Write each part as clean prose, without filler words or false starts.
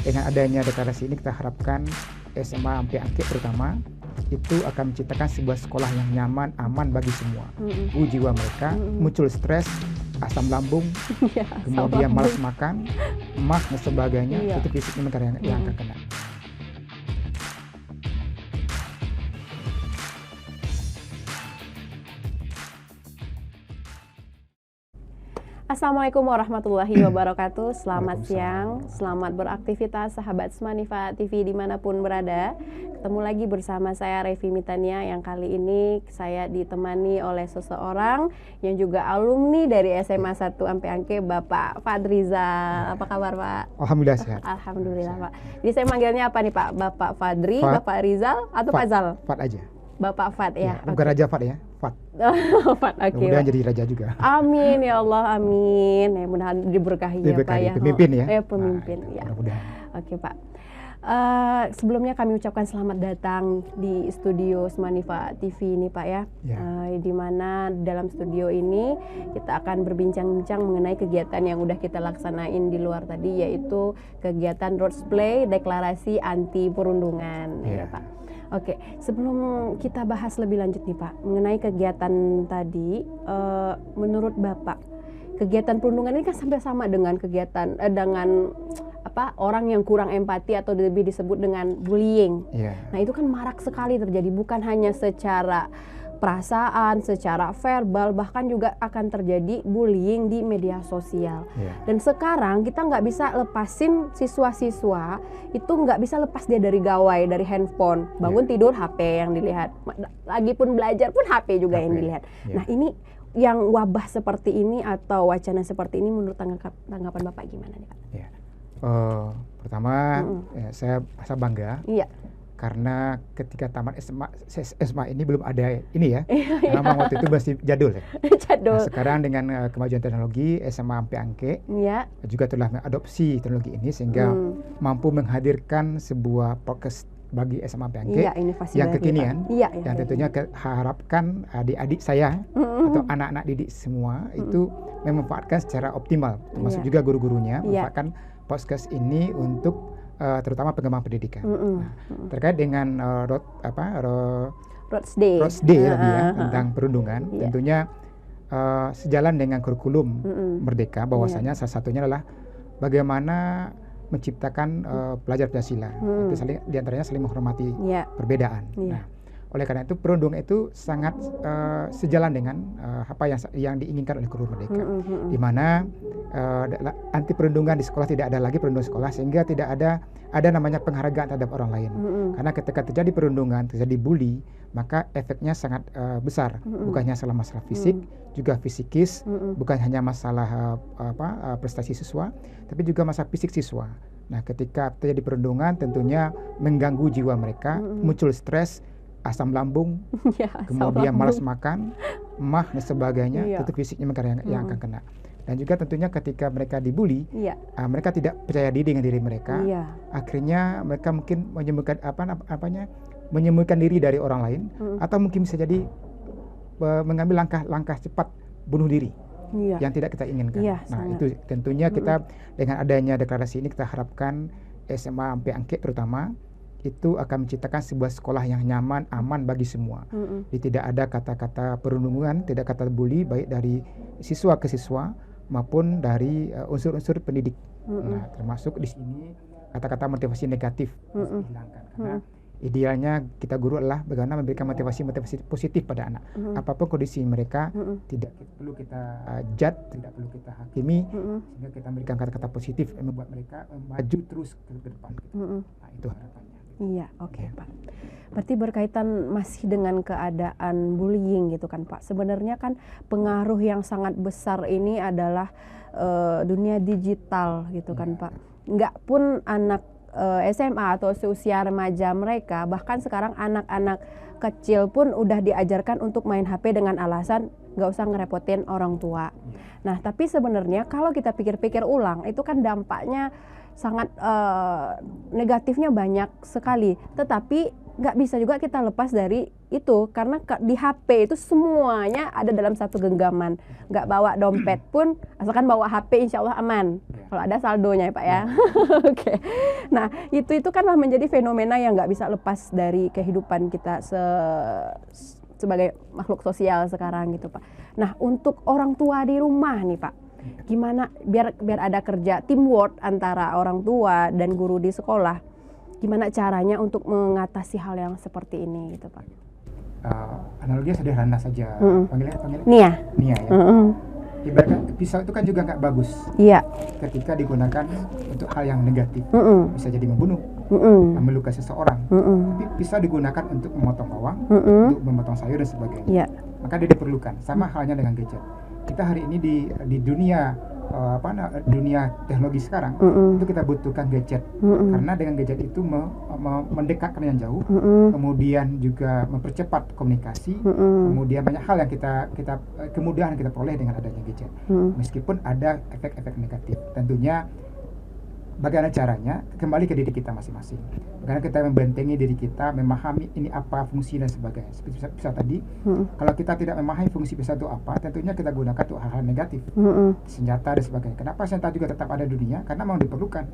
Dengan adanya deklarasi ini kita harapkan SMA sampai Angke terutama itu akan menciptakan sebuah sekolah yang nyaman, aman bagi semua. Jiwa mereka muncul stres, asam lambung, Ya, kemudian sama. malas makan, emah dan sebagainya, Iya. itu fisiknya mereka yang akan kena. Assalamualaikum warahmatullahi wabarakatuh. Selamat siang, Waalaikumsalam. selamat beraktivitas sahabat Smanifa TV dimanapun berada. Ketemu lagi bersama saya Revi Mitania, yang kali ini saya ditemani oleh seseorang yang juga alumni dari SMA 1 sampai Angke, Bapak Fadrizal. Apa kabar, Pak? Alhamdulillah sehat. Alhamdulillah, Pak. Jadi saya manggilnya apa nih, Pak? Bapak Fadri, Fad. Bapak Rizal, atau Fad. Pak Zal? Fad aja. Bapak Fad ya. Bukan Raja Fad ya, Fad. Fad, oke. Mudah-mudahan Pak. jadi raja juga. Amin ya Allah, amin. Ya, mudah-mudahan diberkahi ya Pak Diberkahi, ya. pemimpin ya. Pemimpin Nah, ya. mudah-mudahan. Oke Pak. Sebelumnya kami ucapkan selamat datang di studio Smanifa TV ini Pak ya. Ya. Di mana dalam studio ini kita akan berbincang-bincang mengenai kegiatan yang udah kita laksanain di luar tadi, yaitu kegiatan Roadsplay Deklarasi Anti Perundungan ya Ya. Pak. Oke, sebelum kita bahas lebih lanjut nih Pak mengenai kegiatan tadi, menurut Bapak kegiatan perundungan ini kan sampai sama dengan kegiatan dengan orang yang kurang empati atau lebih disebut dengan bullying. Ya. Nah itu kan marak sekali terjadi, bukan hanya secara perasaan, secara verbal, bahkan juga akan terjadi bullying di media sosial. Ya. Dan sekarang kita nggak bisa lepasin siswa-siswa, itu nggak bisa lepas dia dari gawai, dari handphone, bangun tidur HP yang dilihat, lagi pun belajar pun HP juga yang HP, dilihat. ya. Nah ini yang wabah seperti ini atau wacana seperti ini menurut tanggapan Bapak gimana nih Pak? Ya. Pertama saya merasa bangga Iya. karena ketika tamat SMA ini belum ada ini ya. Memang waktu itu masih jadul ya. Jadul. Nah, sekarang dengan kemajuan teknologi SMA sampai Angke Iya. juga telah mengadopsi teknologi ini sehingga mampu menghadirkan sebuah podcast bagi SMA sampai Angke Iya, inovasi yang baru, kekinian, Pak. Iya, yang tentunya harapkan adik-adik saya atau anak-anak didik semua itu memanfaatkan secara optimal, termasuk juga guru-gurunya memanfaatkan podcast ini untuk terutama pengembangan pendidikan. Nah, terkait dengan Roads Day tadi ya tentang perundungan, Iya. tentunya sejalan dengan kurikulum Merdeka, bahwasanya salah satunya adalah bagaimana menciptakan pelajar Pancasila. Itu diantaranya saling menghormati Iya. perbedaan. Iya. Nah, oleh karena itu perundungan itu sangat sejalan dengan apa yang diinginkan oleh kurikulum Merdeka, di mana anti perundungan di sekolah, tidak ada lagi perundungan sekolah, sehingga tidak ada namanya penghargaan terhadap orang lain. Karena ketika terjadi perundungan, terjadi bully, maka efeknya sangat besar, bukan hanya masalah fisik, juga fisikis, bukan hanya masalah prestasi siswa, tapi juga masalah fisik siswa. Nah, ketika terjadi perundungan tentunya mengganggu jiwa mereka, muncul stres, asam lambung, Ya, kemudian malas makan, emah dan sebagainya, Iya. itu fisiknya mereka yang akan kena. Dan juga tentunya ketika mereka dibully, Iya. mereka tidak percaya diri dengan diri mereka. Iya. Akhirnya mereka mungkin menyembunyikan diri dari orang lain, atau mungkin bisa jadi mengambil langkah cepat bunuh diri Iya. yang tidak kita inginkan. Iya, Nah, sangat. itu tentunya kita dengan adanya deklarasi ini kita harapkan SMA sampai Angke terutama itu akan menciptakan sebuah sekolah yang nyaman, aman bagi semua. Jadi tidak ada kata-kata perundungan, tidak kata bully, baik dari siswa ke siswa maupun dari unsur-unsur pendidik. Nah, termasuk di sini kata-kata motivasi negatif harus dihilangkan, karena idealnya kita guru adalah bagaimana memberikan motivasi positif pada anak. Apapun kondisi mereka, tidak perlu kita judge, tidak perlu kita hakimi, sehingga kita memberikan kata-kata positif yang membuat mereka maju terus ke depan. Nah, itu harapannya. Iya, oke Pak. Berarti berkaitan masih dengan keadaan bullying gitu kan Pak. Sebenarnya kan pengaruh yang sangat besar ini adalah dunia digital gitu kan Pak. Nggak pun anak SMA atau seusia remaja mereka, bahkan sekarang anak-anak kecil pun udah diajarkan untuk main HP dengan alasan nggak usah ngerepotin orang tua. Nah, tapi sebenarnya kalau kita pikir-pikir ulang, itu kan dampaknya sangat negatifnya banyak sekali. Tetapi nggak bisa juga kita lepas dari itu, karena di HP itu semuanya ada dalam satu genggaman. Nggak bawa dompet pun, asalkan bawa HP insya Allah aman. Kalau ada saldonya ya Pak ya. Oke. Nah itu kanlah menjadi fenomena yang nggak bisa lepas dari kehidupan kita sebagai makhluk sosial sekarang gitu Pak. Nah untuk orang tua di rumah nih Pak, gimana biar ada kerja teamwork antara orang tua dan guru di sekolah? Gimana caranya untuk mengatasi hal yang seperti ini gitu Pak? Analoginya sederhana saja. Panggilnya Nia ya. Ibaratnya pisau itu kan juga nggak bagus. Iya. Ketika digunakan untuk hal yang negatif, bisa jadi membunuh, melukai seseorang. Tapi pisau digunakan untuk memotong bawang, untuk memotong sayur dan sebagainya. Maka dia diperlukan. Sama halnya dengan gadget. Kita hari ini di dunia dunia teknologi sekarang itu kita butuhkan gadget karena dengan gadget itu mendekatkan yang jauh, kemudian juga mempercepat komunikasi, kemudian banyak hal yang kemudahan kita peroleh dengan adanya gadget, meskipun ada efek-efek negatif. Tentunya bagaimana caranya kembali ke diri kita masing-masing, bagaimana kita membentengi diri kita, memahami ini apa fungsi dan sebagainya. Seperti pisau tadi, kalau kita tidak memahami fungsi pisau itu apa, tentunya kita gunakan untuk hal-hal negatif, senjata dan sebagainya. Kenapa senjata juga tetap ada di dunia? Karena memang diperlukan.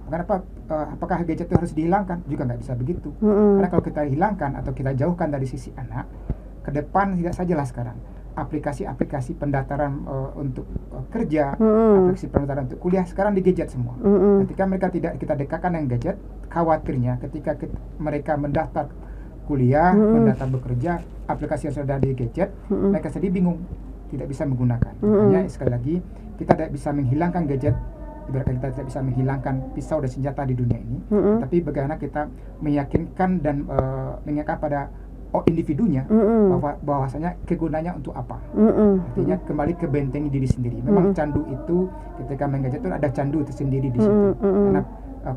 Kenapa? Apakah gadget itu harus dihilangkan? Juga nggak bisa begitu. Karena kalau kita hilangkan atau kita jauhkan dari sisi anak, ke depan tidak sajalah sekarang aplikasi-aplikasi pendaftaran untuk kerja, aplikasi pendaftaran untuk kuliah sekarang di gadget semua. Ketika mereka tidak kita dekatkan dengan gadget, khawatirnya ketika mereka mendaftar kuliah, mendaftar bekerja, aplikasi yang sudah di gadget, mereka sendiri bingung, tidak bisa menggunakan. Makanya sekali lagi kita tidak bisa menghilangkan gadget, ibaratnya kita tidak bisa menghilangkan pisau dan senjata di dunia ini, tapi bagaimana kita meyakinkan dan mengingatkan pada individunya bahwasanya kegunaannya untuk apa. Artinya kembali ke bentengi diri sendiri. Memang candu itu ketika main gadget itu ada candu tersendiri di situ. Karena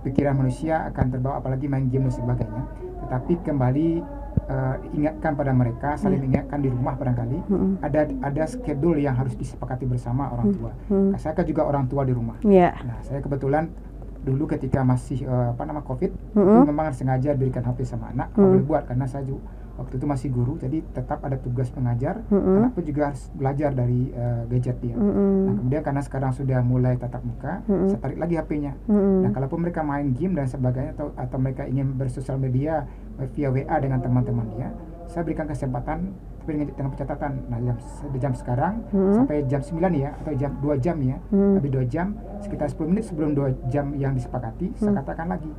pikiran manusia akan terbawa apalagi main game dan sebagainya. Tetapi kembali ingatkan pada mereka, saling ingatkan di rumah barangkali ada schedule yang harus disepakati bersama orang tua. Saya kan juga orang tua di rumah. Nah, saya kebetulan dulu ketika masih COVID itu memang sengaja berikan HP sama anak, boleh buat karena saya juga waktu itu masih guru, jadi tetap ada tugas pengajar, anak pun juga harus belajar dari gadget dia. Nah kemudian karena sekarang sudah mulai tatap muka, saya tarik lagi HP-nya. Nah kalaupun mereka main game dan sebagainya atau mereka ingin bersosial media via WA dengan teman-teman dia, saya berikan kesempatan tapi dengan catatan, nah jam sekarang sampai jam 9 ya, atau jam 2 jam ya, habis 2 jam, sekitar 10 menit sebelum 2 jam yang disepakati, saya katakan lagi,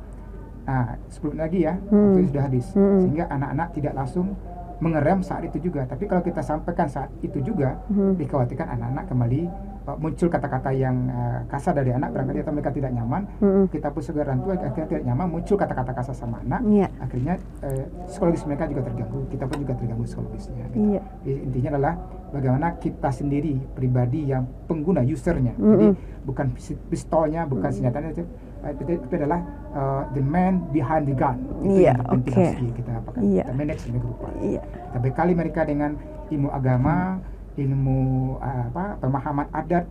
nah 10 menit lagi ya, waktu sudah habis, sehingga anak-anak tidak langsung mengerem saat itu juga. Tapi kalau kita sampaikan saat itu juga, dikhawatirkan anak-anak kembali muncul kata-kata yang kasar dari anak, barangkali atau mereka tidak nyaman, kita pun sebagai orang tua akhirnya tidak nyaman, muncul kata-kata kasar sama anak, akhirnya psikologis mereka juga terganggu, kita pun juga terganggu psikologisnya gitu. Intinya adalah bagaimana kita sendiri pribadi yang pengguna, usernya, jadi bukan pistolnya, bukan senjatanya, itu adalah the man behind the gun. Itu yang penting harus kita apakan, kita manage sebagai rupa. Kita bekali mereka dengan ilmu agama, ilmu pemahaman adat,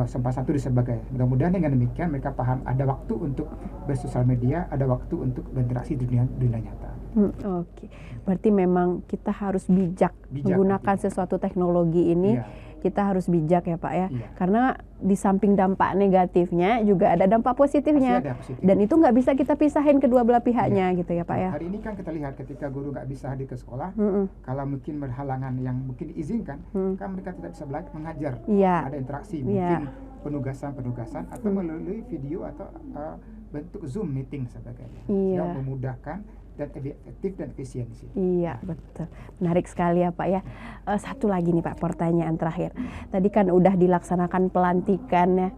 sampai satu dan sebagainya. Mudah-mudahan dengan demikian mereka paham ada waktu untuk bersosial media, ada waktu untuk berinteraksi di dunia nyata. Oke, berarti memang kita harus bijak menggunakan sesuatu teknologi ini. Kita harus bijak ya Pak ya, karena di samping dampak negatifnya juga ada dampak positifnya, dan itu nggak bisa kita pisahin kedua belah pihaknya gitu ya Pak ya. Hari ini kan kita lihat ketika guru nggak bisa hadir ke sekolah, kalau mungkin berhalangan yang mungkin diizinkan, kan mereka tidak bisa belajar mengajar, ada interaksi, mungkin penugasan atau melalui video atau bentuk Zoom meeting sebagainya, yang memudahkan dan efektif dan efisien di sini. Iya, betul. Menarik sekali ya Pak ya. Satu lagi nih Pak, pertanyaan terakhir. Tadi kan udah dilaksanakan pelantikan ya.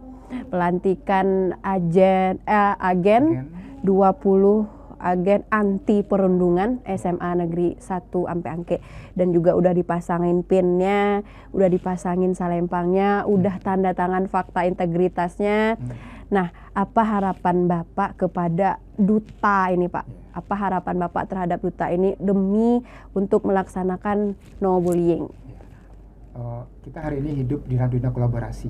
Pelantikan agen 20 agen anti perundungan SMA Negeri 1 Ampe Angke, dan juga udah dipasangin pinnya, udah dipasangin salempangnya, udah tanda tangan fakta integritasnya. Nah, apa harapan Bapak kepada duta ini Pak? Apa harapan Bapak terhadap duta ini demi untuk melaksanakan no bullying? Kita hari ini hidup di dalam dunia kolaborasi.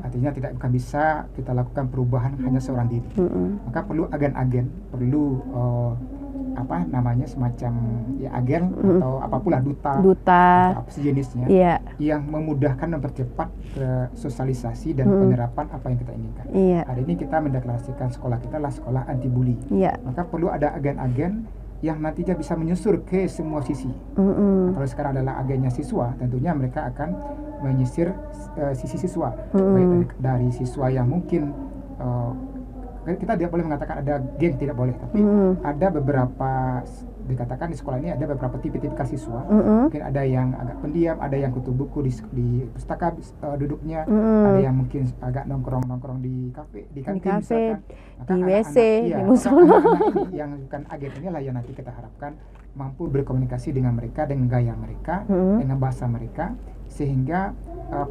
Artinya tidak akan bisa kita lakukan perubahan hanya seorang diri. Maka perlu agen-agen, perlu apa namanya semacam ya agen atau apapun lah, duta atau apa sejenisnya, yang memudahkan mempercepat ke sosialisasi dan penerapan apa yang kita inginkan. Hari ini kita mendeklarasikan sekolah kita adalah sekolah anti bully. Maka perlu ada agen-agen yang nantinya bisa menyusur ke semua sisi. Kalau sekarang adalah agennya siswa, tentunya mereka akan menyisir sisi siswa, baik dari siswa yang mungkin kita tidak boleh mengatakan ada geng, tidak boleh, tapi ada beberapa, dikatakan di sekolah ini ada beberapa tipe-tipe siswa. Mungkin ada yang agak pendiam, ada yang kutu buku di pustaka duduknya, ada yang mungkin agak nongkrong di kafe, di kantin misalkan. Maka di WC, di musola. Anak-anak ini yang bukan agen inilah yang nanti kita harapkan mampu berkomunikasi dengan mereka, dengan gaya mereka, dengan bahasa mereka, sehingga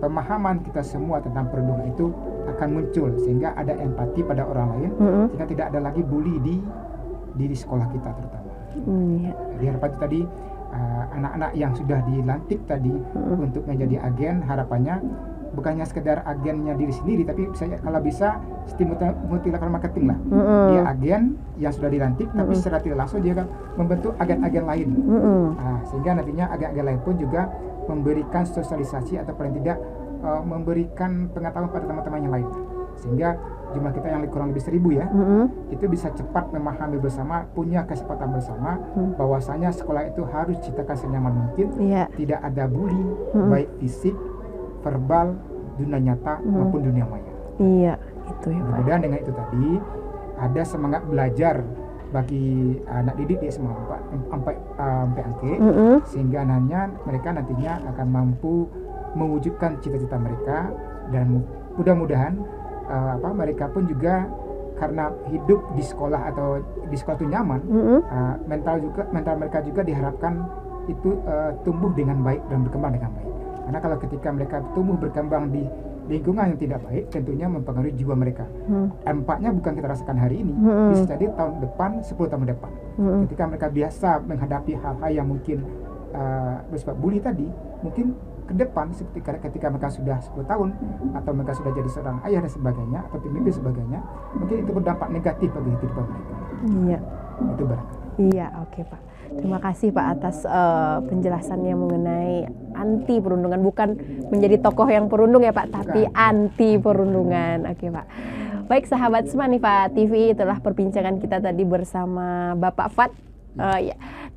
pemahaman kita semua tentang perundungan itu akan muncul, sehingga ada empati pada orang lain, sehingga tidak ada lagi bully di sekolah kita terutama. Jadi harapan itu tadi, anak-anak yang sudah dilantik tadi untuk menjadi agen, harapannya bukannya sekedar agennya diri sendiri, tapi kalau bisa multilateral marketing lah. Dia agen yang sudah dilantik, tapi secara tidak langsung dia akan membentuk agen-agen lain. Sehingga nantinya agen-agen lain pun juga memberikan sosialisasi atau paling tidak memberikan pengetahuan pada teman-teman yang lain, sehingga jumlah kita yang kurang lebih 1.000 ya, itu bisa cepat memahami bersama, punya kesempatan bersama bahwasanya sekolah itu harus ciptakan senyaman mungkin, tidak ada bully, baik fisik, verbal, dunia nyata maupun dunia maya. Itu ya Pak. Kemudian dengan itu tadi ada semangat belajar bagi anak didik di SMA sampai Angke, sehingga mereka nantinya akan mampu mewujudkan cita-cita mereka, dan mudah-mudahan mereka pun juga karena hidup di sekolah atau di sekolah itu nyaman, mental mereka juga diharapkan itu tumbuh dengan baik dan berkembang dengan baik. Karena kalau ketika mereka tumbuh berkembang di lingkungan yang tidak baik, tentunya mempengaruhi jiwa mereka. Dampaknya bukan kita rasakan hari ini, bisa jadi tahun depan, 10 tahun depan. Ketika mereka biasa menghadapi hal-hal yang mungkin bersifat bully tadi, mungkin ke depan ketika mereka sudah 10 tahun atau mereka sudah jadi seorang ayah dan sebagainya, atau pemimpin sebagainya, mungkin itu berdampak negatif bagi kehidupan mereka. Itu barangkali. Oke Pak. Terima kasih Pak atas penjelasannya mengenai anti perundungan, bukan menjadi tokoh yang perundung ya Pak, tapi anti perundungan. Oke Pak. Baik sahabat Smanifa TV, itulah perbincangan kita tadi bersama Bapak Fat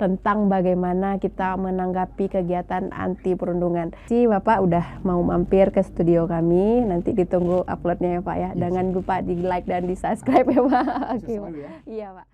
tentang bagaimana kita menanggapi kegiatan anti perundungan. Bapak udah mau mampir ke studio kami, nanti ditunggu uploadnya ya Pak ya. Jangan lupa di like dan di subscribe ya Pak. Oke Pak. Iya Pak.